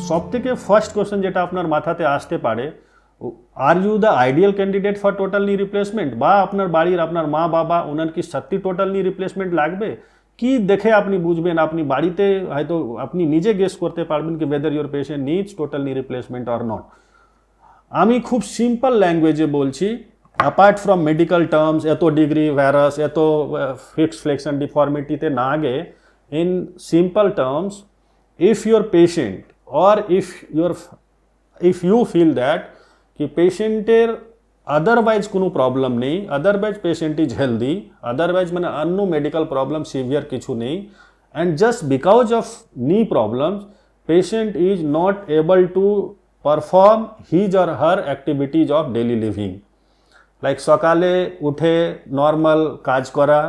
সবথেকে first question যেটা আপনার মাথাতে আসতে পারে, are you the ideal candidate for total knee replacement, বা আপনার বাড়ির আপনার মা বাবা ওনার কি সত্যি টোটাল নি রিপ্লেসমেন্ট লাগবে? কি দেখে আপনি বুঝবেন? আপনি বাড়িতে হয়তো আপনি নিজে গেস করতে পারবেন কি whether your patient needs total knee replacement or not. আমি খুব সিম্পল ল্যাঙ্গুয়েজে বলছি, অ্যাপার্ট ফ্রম মেডিকেল টার্মস, এত ডিগ্রি ভ্যারাস, এত ফিক্সড ফ্লেক্সন ডিফর্মিটিতে না গে, in simple terms, if your patient or if you feel that कि পেশেন্টের আদারওয়াইজ কোনো প্রবলেম নেই, otherwise patient is healthy, otherwise মানে অন্য মেডিকেল প্রবলেম সিভিয়ার কিছু নেই, অ্যান্ড জাস্ট বিকজ অফ নি problems patient is not able to perform his or her activities of daily living, like সকালে উঠে নর্মাল কাজ করা,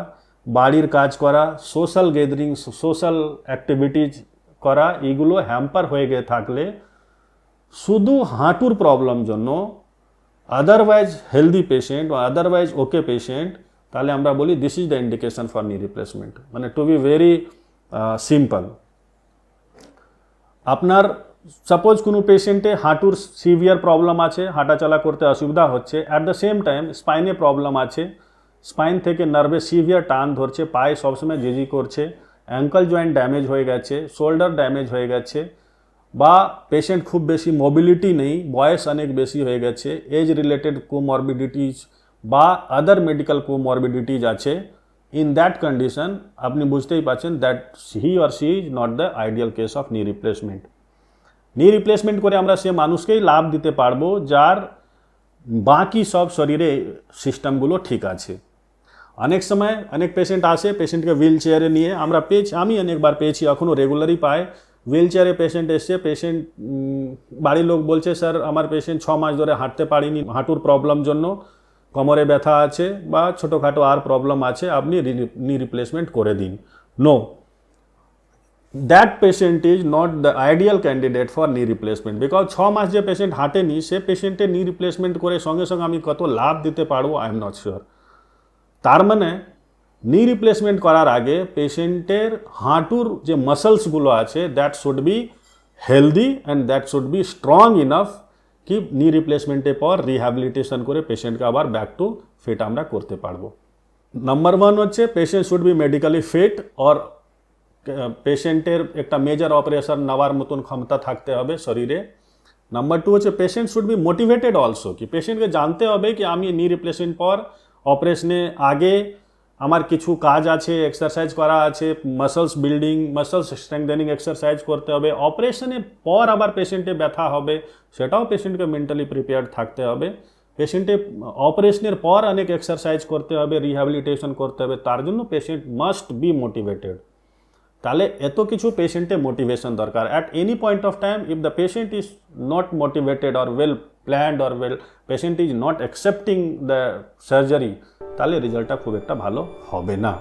বাড়ির কাজ করা, সোশ্যাল গ্যাদারিং, সোশ্যাল অ্যাক্টিভিটিজ করা, এগুলো হ্যাম্পার হয়ে গিয়ে থাকলে শুধু হাঁটুর প্রবলেম জন্য আদারওয়াইজ হেলদি পেশেন্ট বা আদারওয়াইজ ওকে পেশেন্ট, তাহলে আমরা বলি this is the indication for knee replacement. মানে টু বি ভেরি সিম্পল, আপনার সাপোজ কোনো পেশেন্টে হাঁটুর সিভিয়ার প্রবলেম আছে, হাঁটাচলা করতে অসুবিধা হচ্ছে, অ্যাট দ্য সেম টাইম স্পাইনে প্রবলেম আছে, স্পাইন থেকে নার্ভে সিভিয়ার টান ধরছে, পায়ে সবসময় জিজি করছে, অ্যাঙ্কল জয়েন্ট ড্যামেজ হয়ে গেছে, শোল্ডার ড্যামেজ হয়ে গেছে, বা পেশেন্ট খুব বেশি মোবিলিটি নেই, বয়স অনেক বেশি হয়ে গেছে, এজ রিলেটেড কোমরবিডিটিজ বা আদার মেডিকেল কোমরবিডিটিজ আছে, ইন দ্যাট কন্ডিশন আপনি বুঝতেই পারছেন that he or she is not the ideal case of knee replacement. Knee replacement করে আমরা সে মানুষকেই লাভ দিতে পারবো যার বাকি সব শরীরে সিস্টেমগুলো ঠিক আছে। অনেক সময় অনেক পেশেন্ট আসে, পেশেন্টকে হুইল চেয়ারে নিয়ে আমরা আমি অনেকবার পেয়েছি, এখনও রেগুলারই পাই, হুইল চেয়ারে পেশেন্ট এসছে, পেশেন্ট বাড়ির লোক বলছে স্যার আমার পেশেন্ট 6 মাস ধরে হাঁটতে পারিনি হাঁটুর প্রবলেম জন্য, কোমরে ব্যথা আছে বা ছোটোখাটো আর প্রবলেম আছে, আপনি নি রিপ্লেসমেন্ট করে দিন। No, that patient is not the ideal candidate for knee replacement, because 6 মাস যে পেশেন্ট হাঁটেনি সে পেশেন্টের নি রিপ্লেসমেন্ট করে সঙ্গে সঙ্গে আমি কত লাভ দিতে পারবো আই এম নট শিওর। তার মানে নি রিপ্লেসমেন্ট করার আগে পেশেন্টের হাঁটুর যে মাসলসগুলো আছে that should be healthy and that should be strong enough কি নি রিপ্লেসমেন্টের পর রিহ্যাবিলিটেশন করে পেশেন্টকে আবার ব্যাক টু ফিট আমরা করতে পারবো। নাম্বার 1 হচ্ছে patient should be medically fit, or পেশেন্টের একটা মেজর অপারেশন নেওয়ার মতন ক্ষমতা থাকতে হবে শরীরে। নাম্বার 2 হচ্ছে patient should B motivated also, কি পেশেন্টকে জানতে হবে কি আমি নি রিপ্লেসমেন্ট পর অপারেশনে আগে আমার কিছু কাজ আছে, এক্সারসাইজ করা আছে, muscles building, muscles strengthening exercise করতে হবে, অপারেশনের পর আবার পেশেন্টে ব্যথা হবে সেটাও পেশেন্টকে মেন্টালি প্রিপেয়ার্ড থাকতে হবে, পেশেন্টে অপারেশনের পর অনেক এক্সারসাইজ করতে হবে, রিহ্যাবিলিটেশন করতে হবে, তার জন্য পেশেন্ট মাস্ট বি মোটিভেটেড। তাহলে এত কিছু পেশেন্টে মোটিভেশন দরকার। At any point of time if the patient is not motivated or well planned or patient is not accepting the surgery, তাহলে রেজাল্টটা খুব একটা ভালো হবে না।